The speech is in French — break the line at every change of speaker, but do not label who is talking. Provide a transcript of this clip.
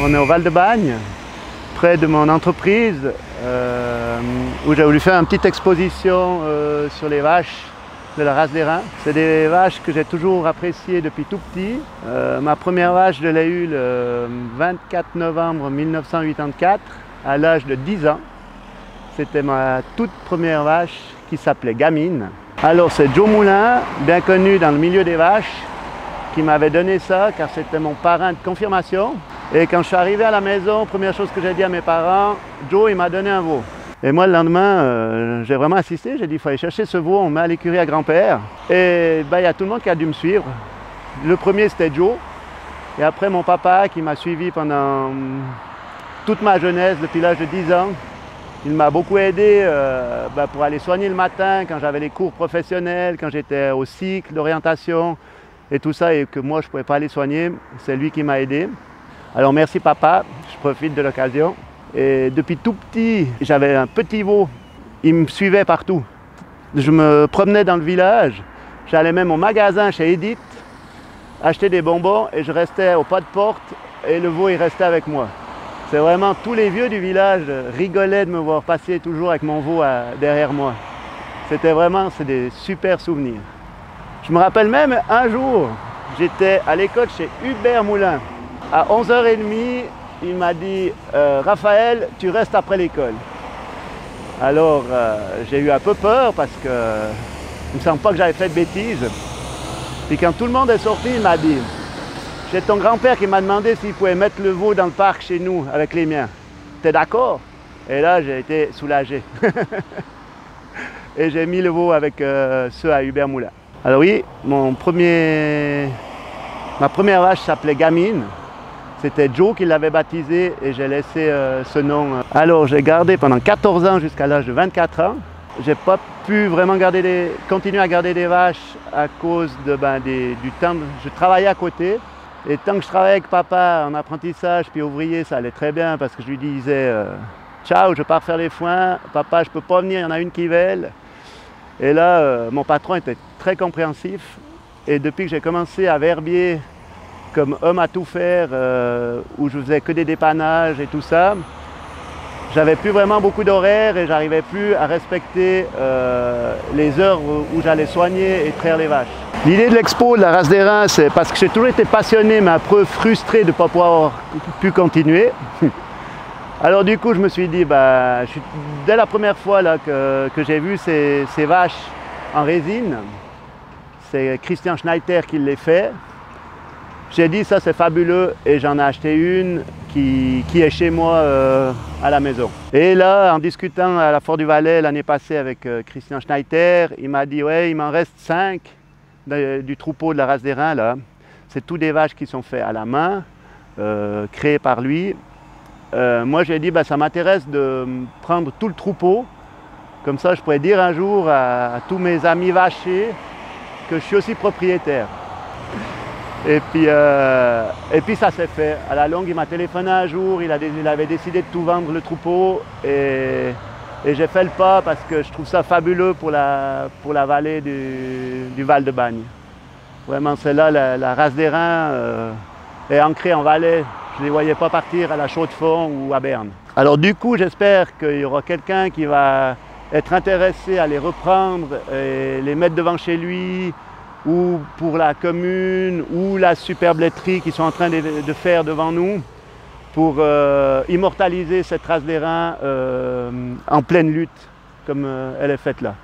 On est au Val-de-Bagne, près de mon entreprise, où j'ai voulu faire une petite exposition sur les vaches de la race d'Airain. C'est des vaches que j'ai toujours appréciées depuis tout petit. Ma première vache, je l'ai eue le 24 novembre 1984, à l'âge de 10 ans. C'était ma toute première vache qui s'appelait Gamine. Alors c'est Joe Moulin, bien connu dans le milieu des vaches, qui m'avait donné ça car c'était mon parrain de confirmation. Et quand je suis arrivé à la maison, première chose que j'ai dit à mes parents, Joe il m'a donné un veau. Et moi le lendemain, j'ai vraiment assisté, j'ai dit il faut aller chercher ce veau, on met à l'écurie à grand-père. Et il y a tout le monde qui a dû me suivre. Le premier c'était Joe, et après mon papa qui m'a suivi pendant toute ma jeunesse, depuis l'âge de 10 ans. Il m'a beaucoup aidé pour aller soigner le matin quand j'avais les cours professionnels, quand j'étais au cycle d'orientation et tout ça et que moi je ne pouvais pas aller soigner. C'est lui qui m'a aidé. Alors merci papa, je profite de l'occasion. Et depuis tout petit, j'avais un petit veau. Il me suivait partout. Je me promenais dans le village, j'allais même au magasin chez Edith, acheter des bonbons et je restais au pas de porte et le veau il restait avec moi. C'est vraiment tous les vieux du village rigolaient de me voir passer toujours avec mon veau derrière moi. C'était vraiment, c'est des super souvenirs. Je me rappelle même un jour, j'étais à l'école chez Hubert Moulin. À 11h30, il m'a dit Raphaël, tu restes après l'école. Alors j'ai eu un peu peur parce que il ne me semble pas que j'avais fait de bêtises. Puis quand tout le monde est sorti, il m'a dit j'ai ton grand-père qui m'a demandé s'il pouvait mettre le veau dans le parc chez nous avec les miens. T'es d'accord? Et là, j'ai été soulagé. Et j'ai mis le veau avec ceux à Hubert Moulin. Alors oui, ma première vache s'appelait Gamine. C'était Joe qui l'avait baptisée et j'ai laissé ce nom. Alors j'ai gardé pendant 14 ans jusqu'à l'âge de 24 ans. J'ai pas pu vraiment continuer à garder des vaches à cause du temps. Je travaillais à côté. Et tant que je travaillais avec papa en apprentissage puis ouvrier, ça allait très bien parce que je lui disais ciao, je pars faire les foins, papa je peux pas venir, il y en a une qui vèle. Et là, mon patron était très compréhensif. Et depuis que j'ai commencé à Verbier comme homme à tout faire, où je faisais que des dépannages et tout ça, j'avais plus vraiment beaucoup d'horaires et j'arrivais plus à respecter les heures où j'allais soigner et traire les vaches. L'idée de l'expo de la race d'Airain, c'est parce que j'ai toujours été passionné, mais un peu frustré de ne pas pouvoir pu continuer. Alors du coup, je me suis dit, dès la première fois là, que j'ai vu ces vaches en résine, c'est Christian Schneider qui les fait. J'ai dit, ça c'est fabuleux, et j'en ai acheté une qui est chez moi à la maison. Et là, en discutant à la Fort du Valais l'année passée avec Christian Schneider, il m'a dit, ouais, il m'en reste 5 du troupeau de la race d'Airain là. C'est tous des vaches qui sont faites à la main, créées par lui. Moi j'ai dit ça m'intéresse de prendre tout le troupeau, comme ça je pourrais dire un jour à tous mes amis vachiers que je suis aussi propriétaire. Et puis ça s'est fait. À la longue il m'a téléphoné un jour, il avait décidé de tout vendre le troupeau et j'ai fait le pas parce que je trouve ça fabuleux pour la vallée du Val-de-Bagne. Vraiment, c'est là, la race d'Airain est ancrée en Valais. Je ne les voyais pas partir à la Chaux-de-Fonds ou à Berne. Alors du coup, j'espère qu'il y aura quelqu'un qui va être intéressé à les reprendre et les mettre devant chez lui, ou pour la commune, ou la superbe laiterie qu'ils sont en train de faire devant nous, pour immortaliser cette race d'Airain en pleine lutte, comme elle est faite là.